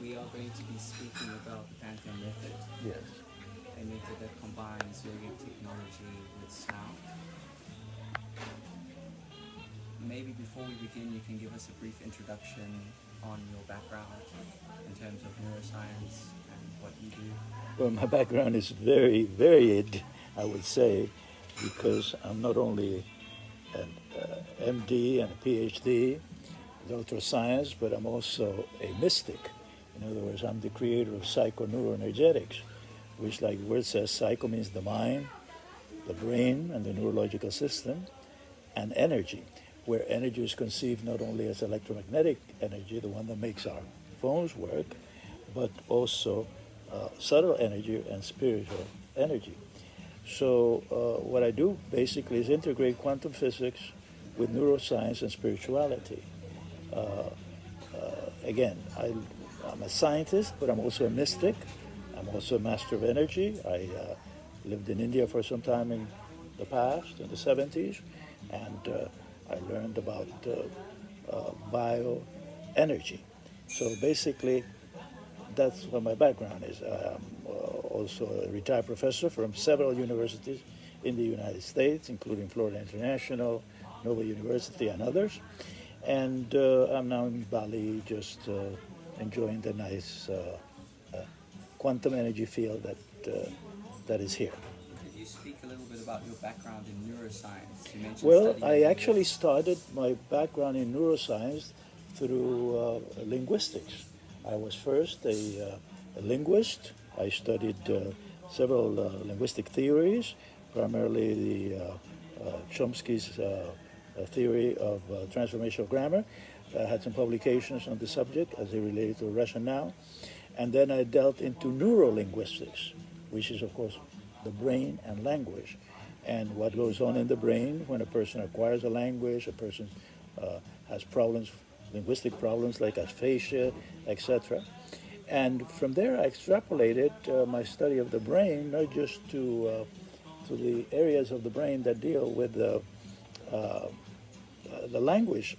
we are going to be speaking about the pantheon method. Yes. A method that combines yogic technology with sound. Maybe before we begin, you can give us a brief introduction on your background in terms of neuroscience and what you do. Well, my background is very varied, I would say, because I'm not only an MD and a PhD in neuroscience, but I'm also a mystic. In other words, I'm the creator of Psychoneuroenergetics, which, like the word says, psycho means the mind, the brain, and the neurological system, and energy, where energy is conceived not only as electromagnetic energy, the one that makes our phones work, but also subtle energy and spiritual energy. So what I do basically is integrate quantum physics with neuroscience and spirituality. Again, I'm a scientist, but I'm also a mystic. I'm also a master of energy. I lived in India for some time in the past, in the 70s, and I learned about bioenergy. So basically, that's what my background is. I'm also a retired professor from several universities in the United States, including Florida International, Nova University, and others. And I'm now in Bali, just enjoying the nice quantum energy field that is here. Could you speak a little bit about your background in neuroscience? You mentioned Well, I actually started my background in neuroscience through linguistics. I was first a linguist. I studied several linguistic theories, primarily the Chomsky's theory of transformational grammar. I had some publications on the subject as they related to Russian now. And then I delved into neurolinguistics, which is, of course, the brain and language, and what goes on in the brain when a person acquires a language, a person has problems, linguistic problems like aphasia, etc. And from there, I extrapolated my study of the brain, not just to the areas of the brain that deal with the language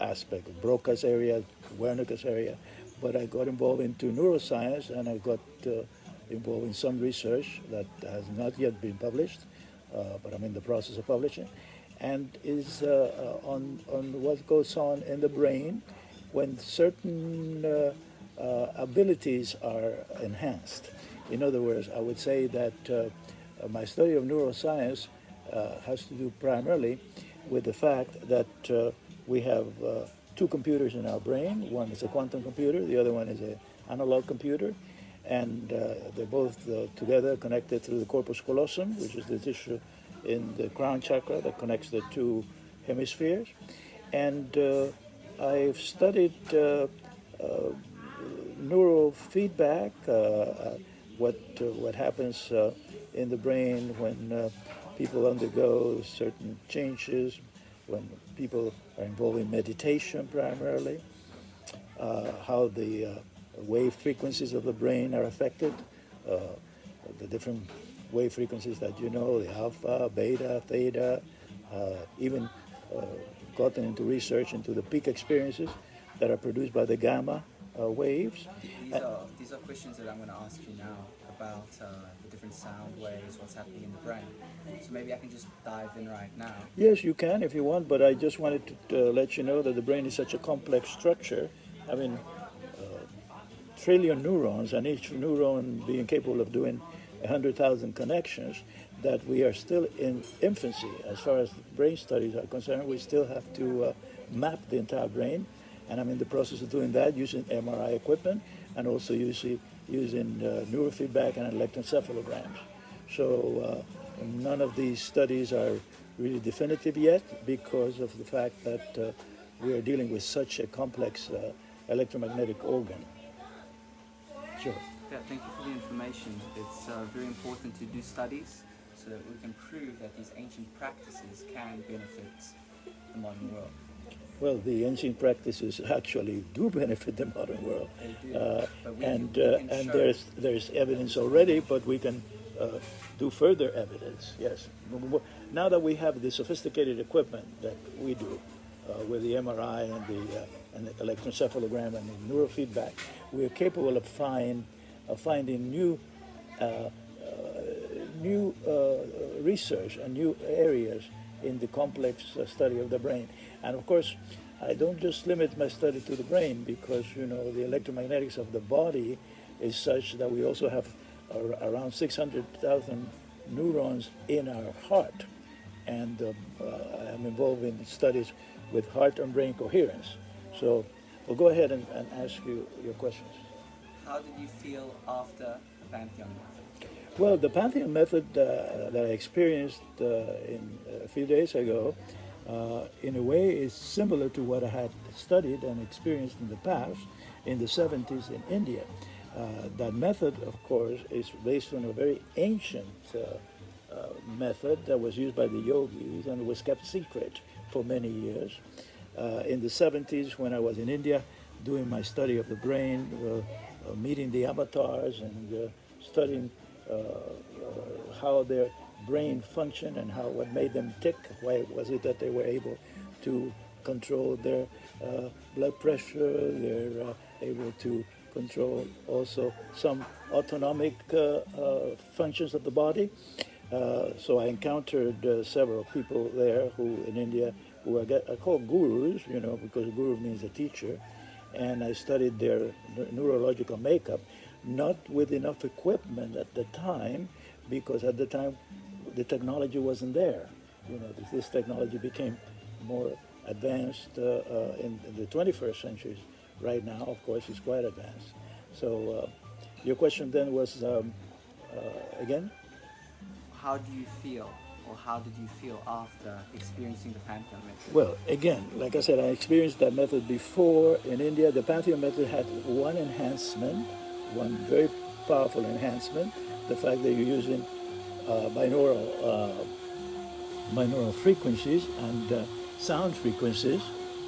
aspect, Broca's area, Wernicke's area, but I got involved into neuroscience, and I got involved in some research that has not yet been published, but I'm in the process of publishing, and is on what goes on in the brain when certain abilities are enhanced. In other words, I would say that my study of neuroscience has to do primarily with the fact that we have two computers in our brain. One is a quantum computer, the other one is an analog computer, and they're both together connected through the corpus callosum, which is the tissue in the crown chakra that connects the two hemispheres. And I've studied neurofeedback, what happens in the brain when people undergo certain changes, when people are involved in meditation primarily, how the wave frequencies of the brain are affected, the different wave frequencies that you know, the alpha, beta, theta, even gotten into research into the peak experiences that are produced by the gamma waves. These are questions that I'm going to ask you now about the different sound waves, what's happening in the brain. So maybe I can just dive in right now. Yes, you can if you want, but I just wanted to let you know that the brain is such a complex structure. I mean, trillion neurons, and each neuron being capable of doing 100,000 connections, that we are still in infancy. As far as brain studies are concerned, we still have to map the entire brain, and I'm in the process of doing that using MRI equipment and also using neurofeedback and electroencephalograms. So none of these studies are really definitive yet because of the fact that we are dealing with such a complex electromagnetic organ. Sure. Yeah, thank you for the information. It's very important to do studies so that we can prove that these ancient practices can benefit the modern world. Well, the ancient practices actually do benefit the modern world, and there's evidence already, but we can do further evidence. Yes, now that we have the sophisticated equipment that we do with the MRI and the an electroencephalogram and a neurofeedback, we are capable of finding new research and new areas in the complex study of the brain. And of course, I don't just limit my study to the brain, because the electromagnetics of the body is such that we also have around 600,000 neurons in our heart. And I'm involved in studies with heart and brain coherence. So we'll go ahead and ask you your questions. How did you feel after the pantheon method? Well, the pantheon method that I experienced a few days ago, in a way, is similar to what I had studied and experienced in the past, in the 70s in India. That method, of course, is based on a very ancient method that was used by the yogis and was kept secret for many years. In the 70s, when I was in India doing my study of the brain, meeting the avatars and studying how their brain functioned and what made them tick, why was it that they were able to control their blood pressure, they're able to control also some autonomic functions of the body. So I encountered several people there who in India who are called gurus, because guru means a teacher, and I studied their neurological makeup, not with enough equipment at the time, because at the time the technology wasn't there. This technology became more advanced in the 21st century. Right now, of course, it's quite advanced. So your question then was, again? How do you feel, or how did you feel after experiencing the pantheon method? Well, again, like I said, I experienced that method before in India. The pantheon method had one enhancement, one very powerful enhancement, the fact that you're using binaural frequencies and sound frequencies.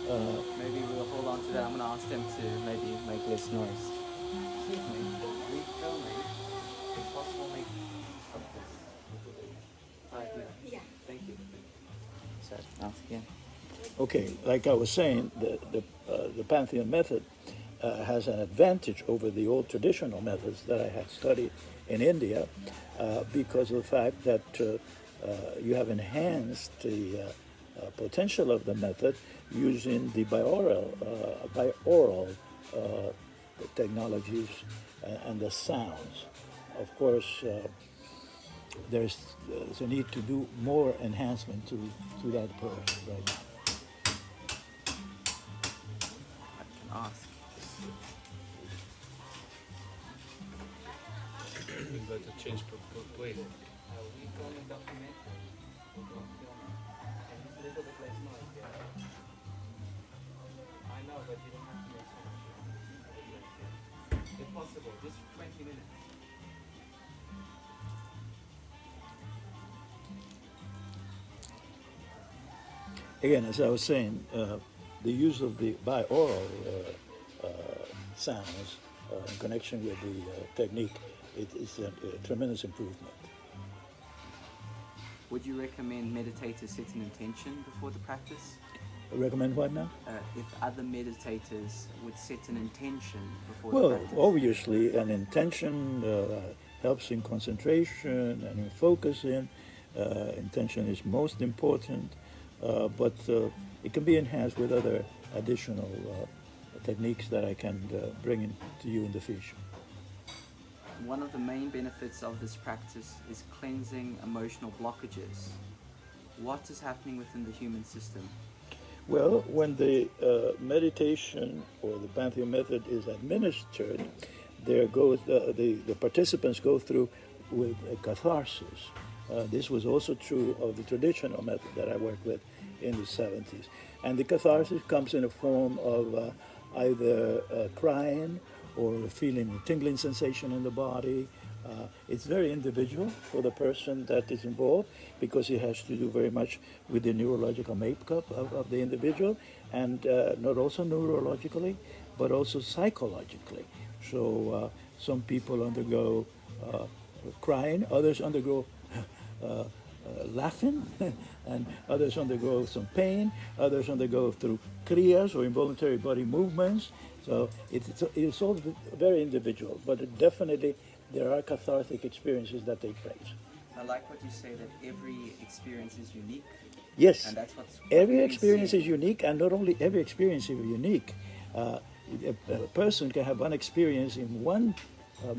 Maybe we'll hold on to that. I'm going to ask them to maybe make less noise. Excuse me, refilming. If possible, make stop this. 5 minutes. Yeah. Thank you. Sorry, ask again. Okay, like I was saying, the pantheon method has an advantage over the old traditional methods that I had studied in India because of the fact that you have enhanced the potential of the method using the binaural technologies and the sounds. Of course, there's a need to do more enhancement to that approach right now. I can ask. But to change place. We filming documentary. We're going to film it. And it's a little bit less noise, yeah. I know, but you don't have to make so much noise. If possible, just 20 minutes. Again, as I was saying, the use of the binaural sounds in connection with the technique, it is a tremendous improvement. Would you recommend meditators set an intention before the practice? Recommend what now? If other meditators would set an intention before Well, the practice? obviously, an intention helps in concentration and in focusing. Intention is most important, but it can be enhanced with other additional techniques that I can bring in to you in the future. One of the main benefits of this practice is cleansing emotional blockages. What is happening within the human system? Well, when the meditation or the pantheon method is administered, there goes the participants go through with a catharsis. This was also true of the traditional method that I worked with in the 70s. And the catharsis comes in a form of either crying or feeling a tingling sensation in the body. It's very individual for the person that is involved because it has to do very much with the neurological makeup of the individual, and not also neurologically, but also psychologically. So some people undergo crying, others undergo laughing, and others undergo some pain, others undergo through kriyas or involuntary body movements. So it's all very individual, but definitely there are cathartic experiences that take place. I like what you say that every experience is unique. Yes, And that's what every we've been experience is seeing. unique, and not only every experience is unique. A person can have one experience in one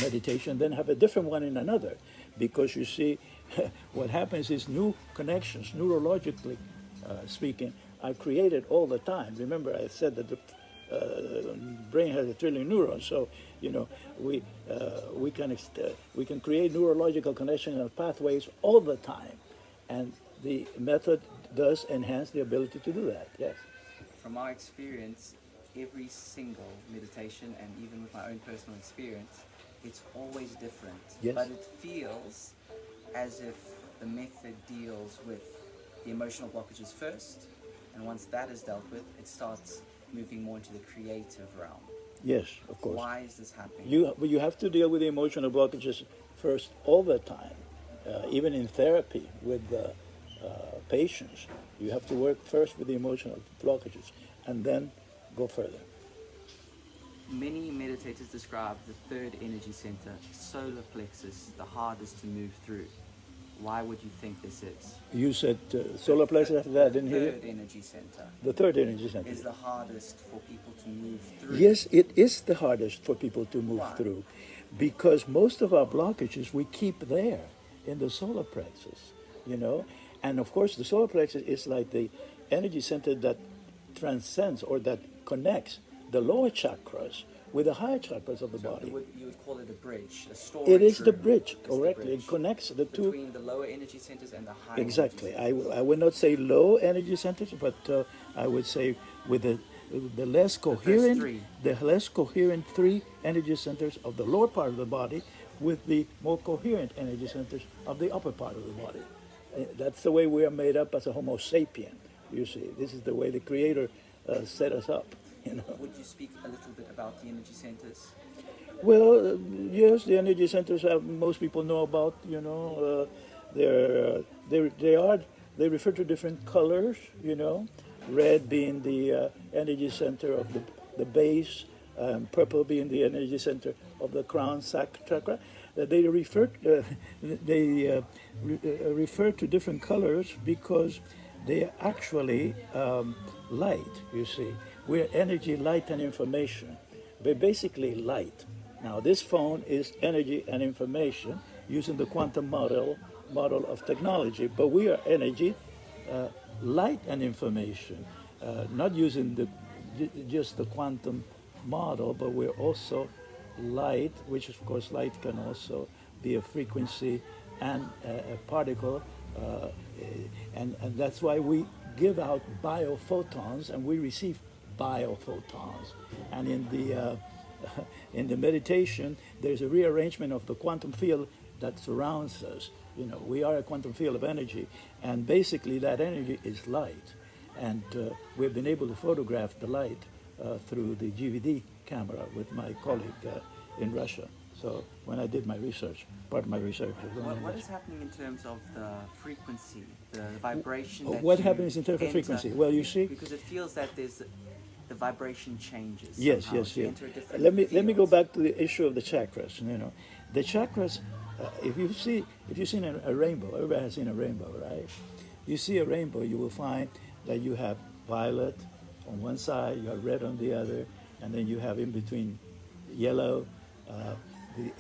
meditation, then have a different one in another, because you see, what happens is new connections, neurologically speaking, are created all the time. Remember, I said that the brain has 1 trillion neurons, so we can create neurological connections and pathways all the time, and the method does enhance the ability to do that. Yes. From our experience, every single meditation, and even with my own personal experience, it's always different. Yes. But it feels as if the method deals with the emotional blockages first, and once that is dealt with, it starts moving more into the creative realm. Yes, of course. Why is this happening? You have to deal with the emotional blockages first all the time, even in therapy with patients. You have to work first with the emotional blockages and then go further. Many meditators describe the third energy center, solar plexus, the hardest to move through. Why would you think this is? You said solar plexus after that, didn't hear The you? third energy center The third energy center. is the hardest for people to move through. Yes, it is the hardest for people to move Why? through, because most of our blockages we keep there in the solar plexus, and of course the solar plexus is like the energy center that transcends or that connects the lower chakras with the higher chakras of the So body. you would call it a bridge, a storage It is the room. bridge, It's the correctly. bridge It connects the two. between the lower energy centers and the higher Exactly. energy centers. I would not say low energy centers, but I would say with the less coherent, three. the less coherent 3 energy centers of the lower part of the body, with the more coherent energy centers of the upper part of the body. That's the way we are made up as a Homo sapien. You see, this is the way the Creator set us up. Would you speak a little bit about the energy centers? Well, yes, the energy centers most people know about. They refer to different colors. Red being the energy center of the base, purple being the energy center of the crown chakra. They refer to different colors because they are actually light. You see, we're energy, light, and information. We're basically light. Now, this phone is energy and information using the quantum model of technology, but we are energy, light, and information, not using just the quantum model, but we're also light, which of course light can also be a frequency and a particle, and that's why we give out biophotons and we receive biophotons. And in the meditation, there's a rearrangement of the quantum field that surrounds us. We are a quantum field of energy, and basically that energy is light. And we've been able to photograph the light through the GVD camera with my colleague in Russia. So when I did my research, part of my research was on What is happening in terms of the frequency, the vibration? What happens in terms of frequency? Well, you see, because it feels that the vibration changes. Yes, somehow. yes, You yes. enter a different Let me go field. back to the issue of the chakras. The chakras. If you've seen a rainbow, everybody has seen a rainbow, right? You see a rainbow, you will find that you have violet on one side, you have red on the other, and then you have in between yellow. The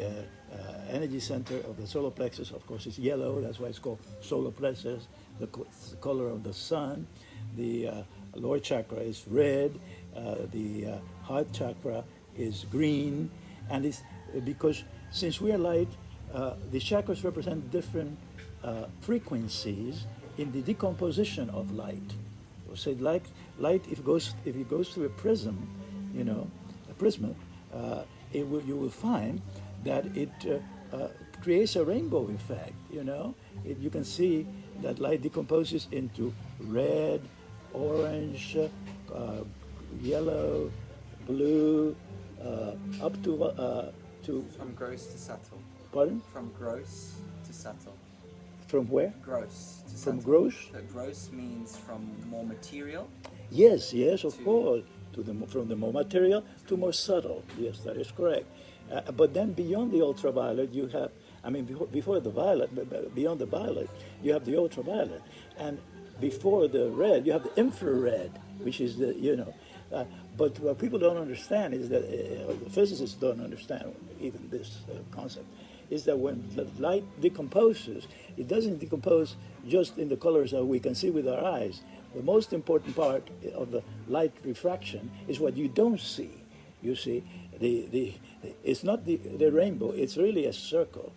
energy center of the solar plexus, of course, is yellow. That's why it's called solar plexus. The color of the sun. The lower chakra is red. The heart chakra is green, and it's because since we are light, the chakras represent different frequencies in the decomposition of light. So light if it goes through a prism, a prism, you will find that it creates a rainbow effect. You can see that light decomposes into red, orange, yellow, blue, up to From gross to subtle. pardon? From gross to subtle. From where? Gross to From subtle. gross? So gross means from more material. Yes, yes, of To- course. From the more material to more subtle. Yes, that is correct. But then beyond the ultraviolet, you have, I mean, before the violet, beyond the violet, you have the ultraviolet. And before the red, you have the infrared, which is the, but what people don't understand is that, the physicists don't understand even this concept, is that when the light decomposes, it doesn't decompose just in the colors that we can see with our eyes. The most important part of the light refraction is what you don't see. You see, it's not the rainbow, it's really a circle.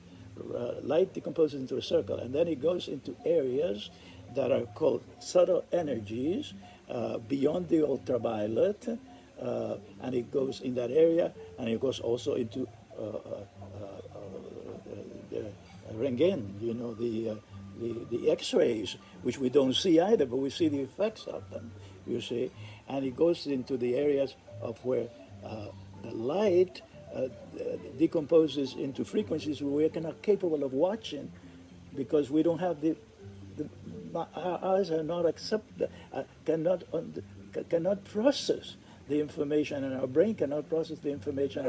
Light decomposes into a circle, and then it goes into areas that are called subtle energies beyond the ultraviolet, and it goes in that area, and it goes also into the Rengen, the X-rays, which we don't see either, but we see the effects of them, you see. And it goes into the areas of where the light decomposes into frequencies where we are not capable of watching because we don't have our eyes are not cannot process the information, and our brain cannot process the information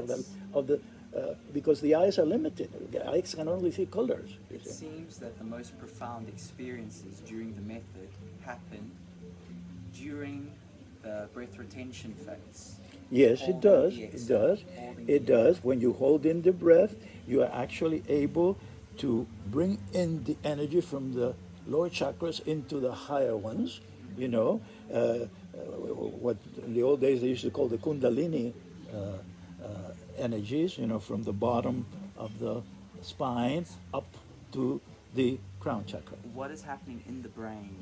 because the eyes are limited. The eyes can only see colors. It seems that the most profound experiences during the method happen during the breath retention phase. Yes, it does. It does. It does. Breath. When you hold in the breath, you are actually able to bring in the energy from the lower chakras into the higher ones. What in the old days they used to call the Kundalini energies. From the bottom of the spine up to the crown chakra. What is happening in the brain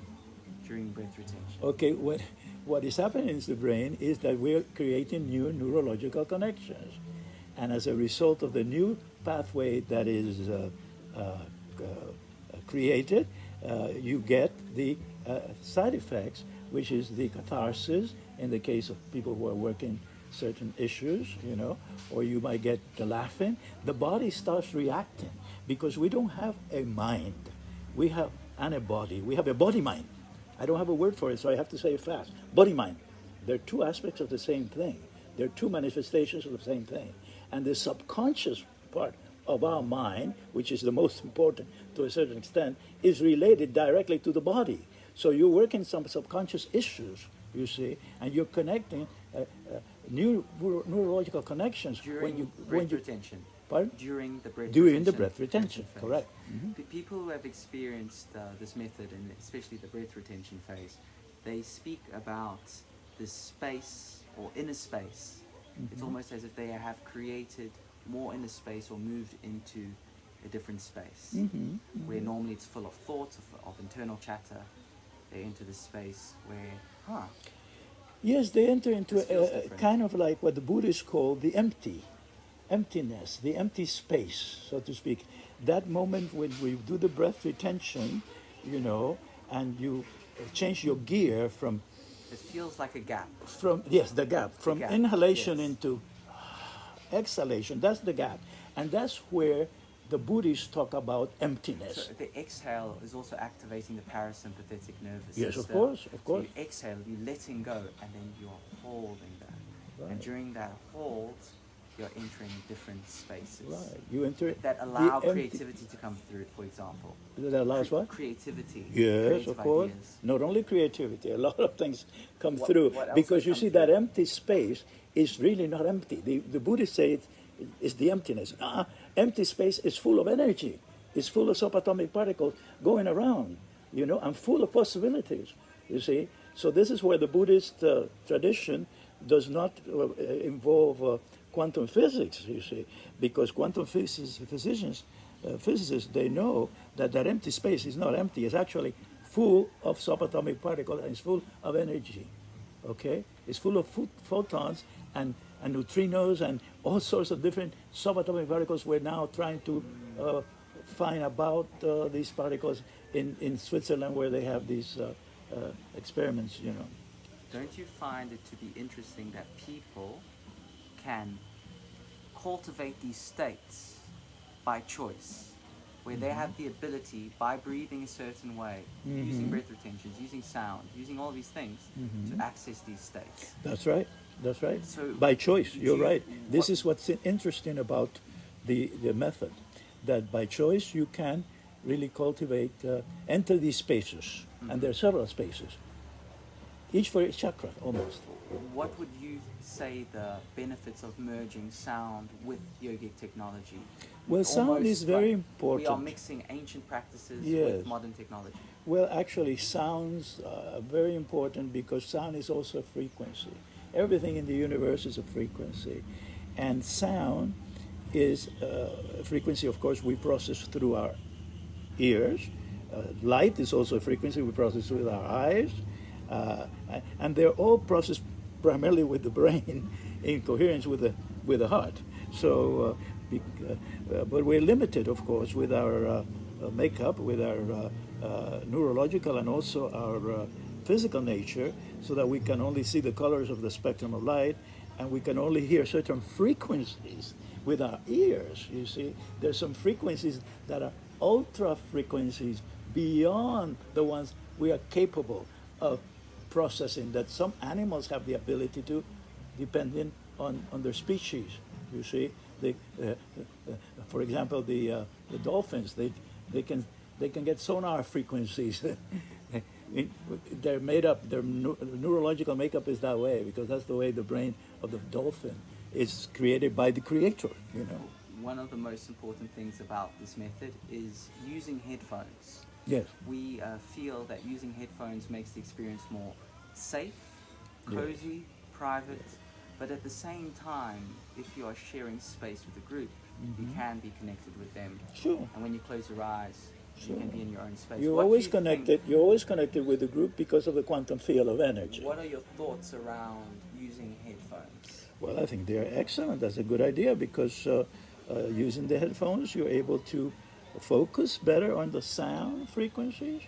during breath retention? Okay, what is happening in the brain is that we're creating new neurological connections. And as a result of the new pathway that is created, you get the side effects, which is the catharsis in the case of people who are working certain issues, or you might get the laughing. The body starts reacting because we don't have a mind. We have a body. We have a body-mind. I don't have a word for it, so I have to say it fast. Body-mind. They're two aspects of the same thing. They're two manifestations of the same thing. And the subconscious part of our mind, which is the most important to a certain extent, is related directly to the body. So you're working some subconscious issues, you see, and you're connecting new neurological connections During breath retention. Pardon? During the breath During retention. the breath retention, phase. correct. Mm-hmm. People who have experienced this method, and especially the breath retention phase, they speak about this space or inner space. Mm-hmm. It's almost as if they have created more inner space or moved into a different space. Mm-hmm. Mm-hmm. Where normally it's full of thoughts, of internal chatter. They enter this space where, Yes, they enter into a kind of like what the Buddhists call the emptiness, the empty space, so to speak. That moment when we do the breath retention, and you change your gear from... It feels like a gap. The gap. From inhalation yes. into exhalation, that's the gap. And that's where the Buddhists talk about emptiness. So the exhale is also activating the parasympathetic nervous system. Yes, of course. So you exhale, you're letting go, and then you're holding that. Right. And during that hold, you're entering different spaces. Right. You enter that allow creativity to come through, for example. That allows what? Creativity. Yes, of course. Ideas. Not only creativity, a lot of things come through. Because you see, that empty space is really not empty. The Buddhists say it's the emptiness. Empty space is full of energy. It's full of subatomic particles going around, and full of possibilities, you see. So this is where the Buddhist tradition does not involve quantum physics, you see, because quantum physicists, they know that empty space is not empty. It's actually full of subatomic particles, and it's full of energy, okay? It's full of photons and neutrinos and all sorts of different subatomic particles. We're now trying to find about these particles in Switzerland, where they have these experiments, Don't you find it to be interesting that people can cultivate these states by choice? where they have the ability, by breathing a certain way, using breath retentions, using sound, using all these things, to access these states. That's right. That's right. So By choice, you're right. This what- is what's interesting about the method, that by choice you can really cultivate, enter these spaces, and there are several spaces, each for each chakra almost. What would you say the benefits of merging sound with yogic technology? Well, sound Almost is very like we are important. mixing ancient practices Yes. with modern technology. Well, actually, sounds are very important because sound is also a frequency. Everything in the universe is a frequency. And sound is a frequency, of course, we process through our ears. Light is also a frequency we process with our eyes. And they're all processed primarily with the brain in coherence with the heart. So, but we're limited, of course, with our makeup, with our neurological and also our physical nature, so that we can only see the colors of the spectrum of light, and we can only hear certain frequencies with our ears. You see, there's some frequencies that are ultra frequencies beyond the ones we are capable of processing, that some animals have the ability to, depending on their species. You see, for example, the dolphins, they can get sonar frequencies. They're made up. Their neurological makeup is that way, because that's the way the brain of the dolphin is created by the creator. You know. One of the most important things about this method is using headphones. Yes. We feel that using headphones makes the experience more safe, cozy, private, but at the same time, if you are sharing space with a group, you can be connected with them. Sure. And when you close your eyes, you can be in your own space. You're What do always you connected. think- You're always connected with the group because of the quantum field of energy. What are your thoughts around using headphones? Well, I think they're excellent. That's a good idea, because using the headphones, you're able to focus better on the sound frequencies,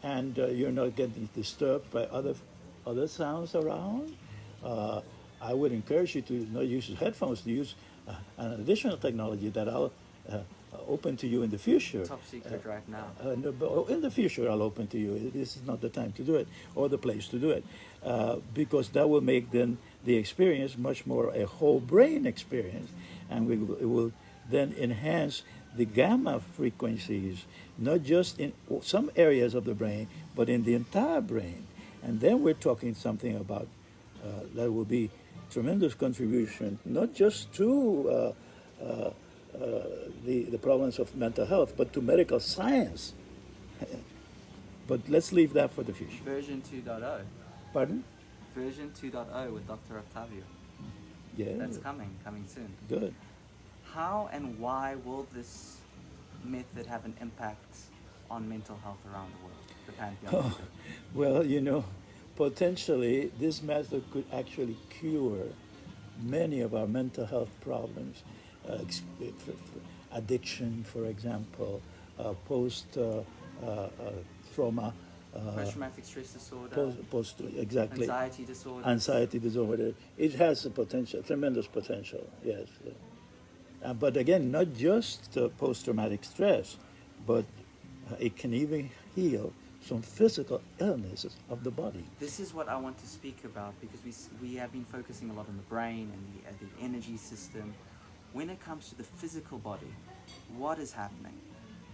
and you're not getting disturbed by other sounds around. I would encourage you to not use headphones, to use an additional technology that I'll open to you in the future. Top secret right now. No, but in the future, I'll open to you. This is not the time to do it, or the place to do it, because that will make then the experience much more a whole brain experience, and it will then enhance the gamma frequencies, not just in some areas of the brain, but in the entire brain. And then we're talking something about that will be tremendous contribution, not just to the problems of mental health, but to medical science. But let's leave that for the future. Version 2.0. Pardon? Version 2.0 with Dr. Octavio. Yeah. That's coming soon. Good. How and why will this method have an impact on mental health around the world? The pantheon method. Well, you know, potentially this method could actually cure many of our mental health problems, addiction, for example, post-trauma. Post-traumatic stress disorder. Exactly. Anxiety disorder. Anxiety disorder. It has a potential, tremendous potential, yes. But again, not just post-traumatic stress, but it can even heal some physical illnesses of the body. This is what I want to speak about, because we have been focusing a lot on the brain and the energy system. When it comes to the physical body, what is happening?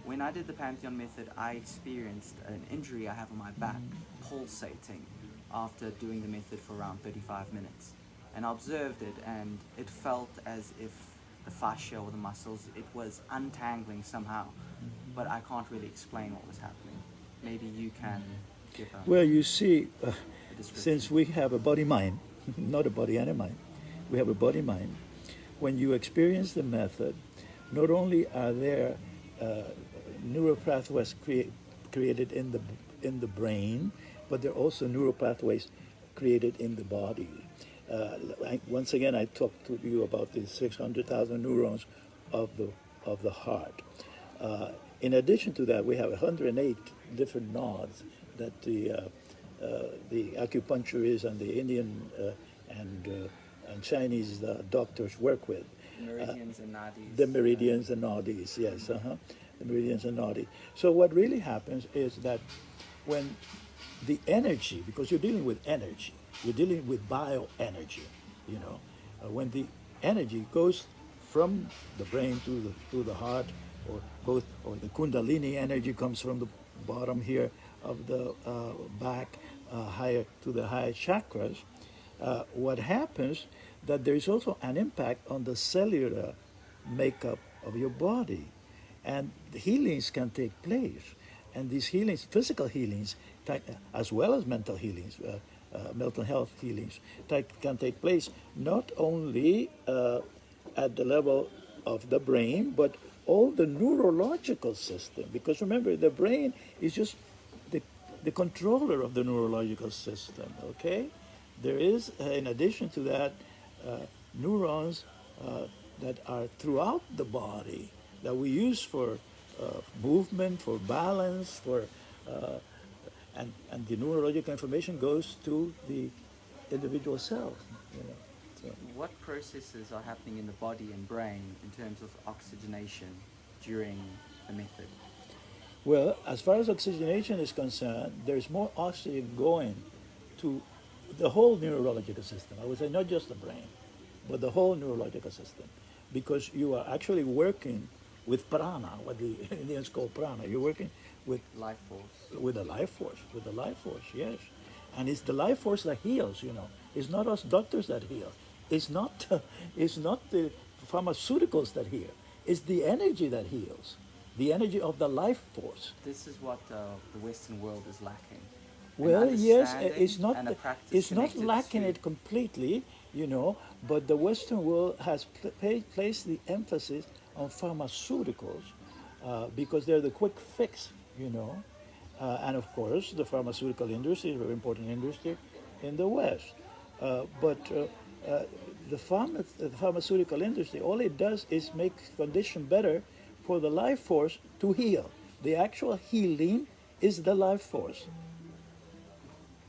When I did the Pantheon method, I experienced an injury I have on my back, pulsating, after doing the method for around 35 minutes. And I observed it, and it felt as if the fascia or the muscles, it was untangling somehow. But I can't really explain what was happening. Maybe you can give a Well, you see, description. since we have a body-mind, not a body and a mind, we have a body-mind. When you experience the method, not only are there neural pathways created in the brain, but there are also neural pathways created in the body. Once again, I talked to you about the 600,000 neurons of the heart. In addition to that, we have 108 different nodes that the acupuncturists and the Indian and Chinese doctors work with. Meridians and nadis. The meridians and nadis, yes. the meridians are naughty. So what really happens is that when the energy, because you're dealing with energy, you're dealing with bioenergy, you know, when the energy goes from the brain to the heart, or both, or the kundalini energy comes from the bottom here of the back higher to the higher chakras, what happens that there is also an impact on the cellular makeup of your body, and the healings can take place, and these healings, physical healings as well as mental healings, mental health healings, can take place not only at the level of the brain, but all the neurological system. Because remember, the brain is just the controller of the neurological system, okay? There is, in addition to that, neurons that are throughout the body that we use for movement, for balance, for and the neurological information goes to the individual cell. You know, so. What processes are happening in the body and brain in terms of oxygenation during the method? Well, as far as oxygenation is concerned, there's more oxygen going to the whole neurological system. I would say not just the brain, but the whole neurological system, because you are actually working with prana, what the Indians call prana. You're working with life force. With the life force, yes. And it's the life force that heals, you know. It's not us doctors that heal. It's not the pharmaceuticals that heal. It's the energy that heals, the energy of the life force. This is what the Western world is lacking. Well, yes, it's not lacking to it completely, you know, but the Western world has placed the emphasis on pharmaceuticals because they're the quick fix, you know. And of course, the pharmaceutical industry is a very important industry in the West. But the pharmaceutical industry, all it does is make condition better for the life force to heal. The actual healing is the life force,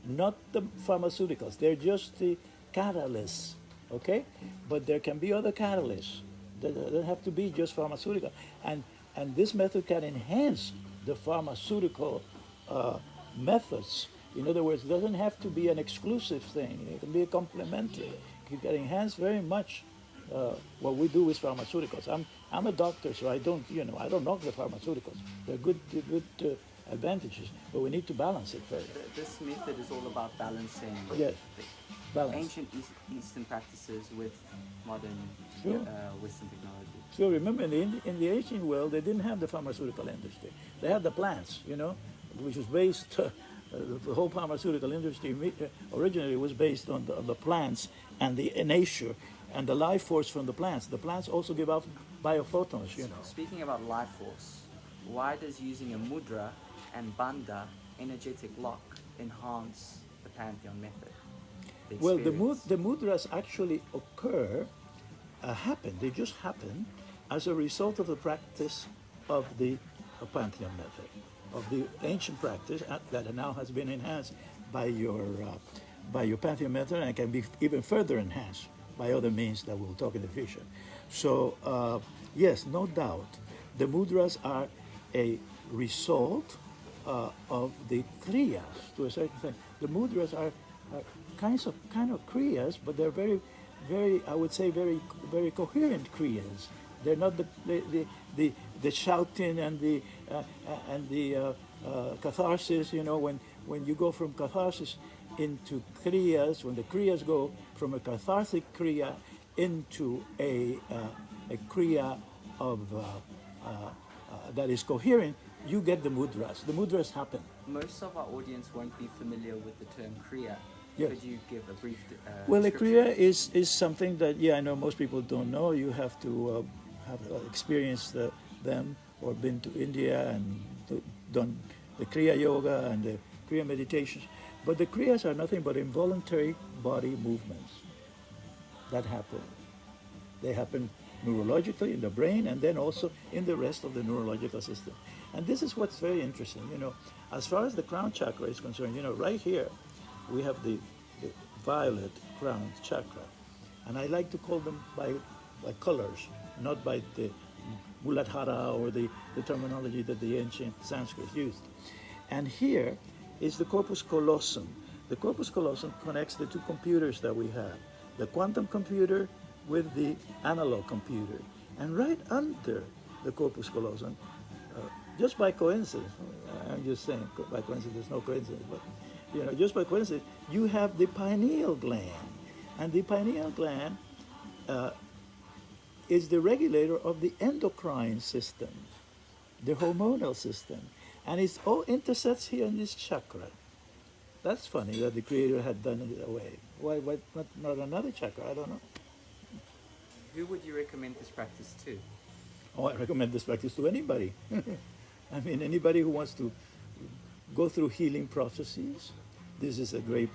not the pharmaceuticals. They're just the catalysts, okay? But there can be other catalysts. They don't have to be just pharmaceutical. And this method can enhance the pharmaceutical methods. In other words, it doesn't have to be an exclusive thing. It can be a complementary. It can enhance very much what we do with pharmaceuticals. I'm a doctor, so I don't knock the pharmaceuticals. They're good advantages, but we need to balance it first. This method is all about balancing. Yes, balance. Ancient Eastern practices with modern Sure. Western technology. So remember, in the ancient world, they didn't have the pharmaceutical industry. They had the plants, you know, which was based. The whole pharmaceutical industry originally was based on the plants and the nature and the life force from the plants. The plants also give off biophotons, you know. Speaking about life force, why does using a mudra and bandha energetic lock enhance the pantheon method? Well, the mudras actually happen. They just happen as a result of the practice of the pantheon method, of the ancient practice that now has been enhanced by your pantheon method, and can be even further enhanced by other means that we'll talk in the future. So yes, no doubt, the mudras are a result of the kriyas to a certain extent. The mudras are kind of kriyas, but they're very, I would say, very coherent kriyas. They're not the shouting and the catharsis. You know, when you go from catharsis into kriyas, when the kriyas go from a cathartic kriya into a kriya of that is coherent, you get the mudras. The mudras happen. Most of our audience won't be familiar with the term kriya. Yes. Could you give a brief Well, a description? kriya is something that, I know most people don't know. You have to have experienced them or been to India and done the kriya yoga and the kriya meditations. But the kriyas are nothing but involuntary body movements that happen. They happen neurologically in the brain and then also in the rest of the neurological system. And this is what's very interesting. You know, as far as the crown chakra is concerned, you know, right here we have the violet crown chakra. And I like to call them by colors, not by Muladhara, or the terminology that the ancient Sanskrit used. And here is the corpus callosum. The corpus callosum connects the two computers that we have, the quantum computer with the analog computer. And right under the corpus callosum, just by coincidence, I'm just saying by coincidence, there's no coincidence, but just by coincidence, you have the pineal gland. And the pineal gland is the regulator of the endocrine system, the hormonal system. And it all intersects here in this chakra. That's funny that the Creator had done it that way. Why not another chakra? I don't know. Who would you recommend this practice to? Oh, I recommend this practice to anybody. I mean, anybody who wants to go through healing processes. This is a great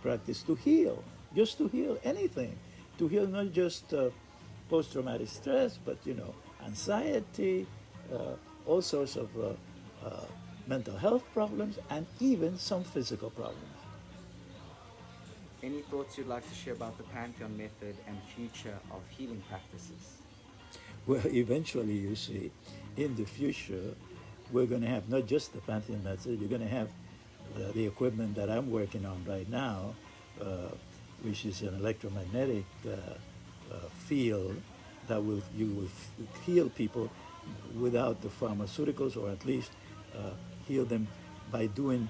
practice to heal, just to heal anything. To heal not just post-traumatic stress, but, anxiety, all sorts of mental health problems, and even some physical problems. Any thoughts you'd like to share about the Pantheon method and future of healing practices? Well, eventually, you see, in the future, we're going to have not just the Pantheon method, you're going to have the equipment that I'm working on right now, which is an electromagnetic field that you will heal people without the pharmaceuticals, or at least heal them by doing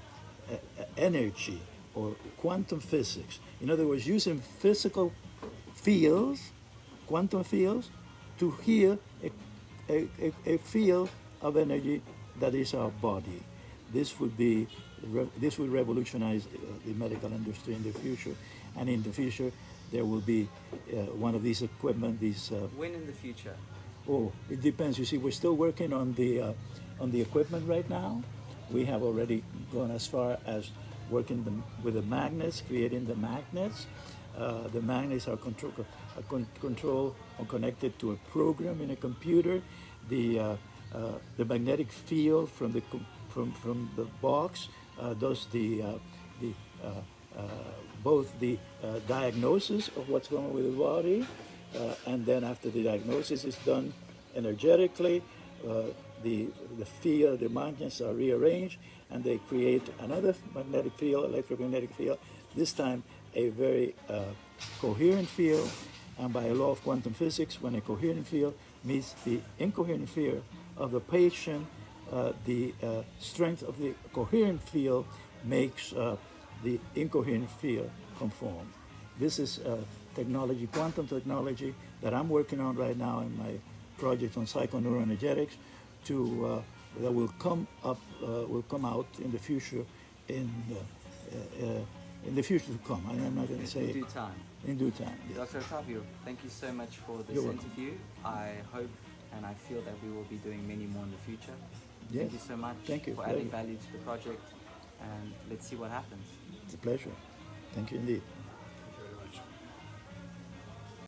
energy or quantum physics. In other words, using physical fields, quantum fields, to heal a field of energy that is our body. This would revolutionize the medical industry in the future, and in the future there will be one of these equipment. When in the future? Oh, it depends. You see, we're still working on the equipment right now. We have already gone as far as working with the magnets, creating the magnets. The magnets are controlled or connected to a program in a computer. The magnetic field from the box does both the diagnosis of what's going on with the body, and then after the diagnosis is done energetically, the field, the magnets are rearranged, and they create another magnetic field, electromagnetic field, this time a very coherent field. And by a law of quantum physics, when a coherent field meets the incoherent field of the patient, the strength of the coherent field makes the incoherent field conform. This is technology, quantum technology, that I'm working on right now in my project on Psychoneuroenergetics, that will come out in the future, in the future to come. I'm not going to say in due time. In due time. Yes. Dr. Otavio, thank you so much for this You're welcome. interview. I hope and I feel that we will be doing many more in the future. Yes. Thank you so much for adding value to the project, and let's see what happens. It's a pleasure. Thank you indeed.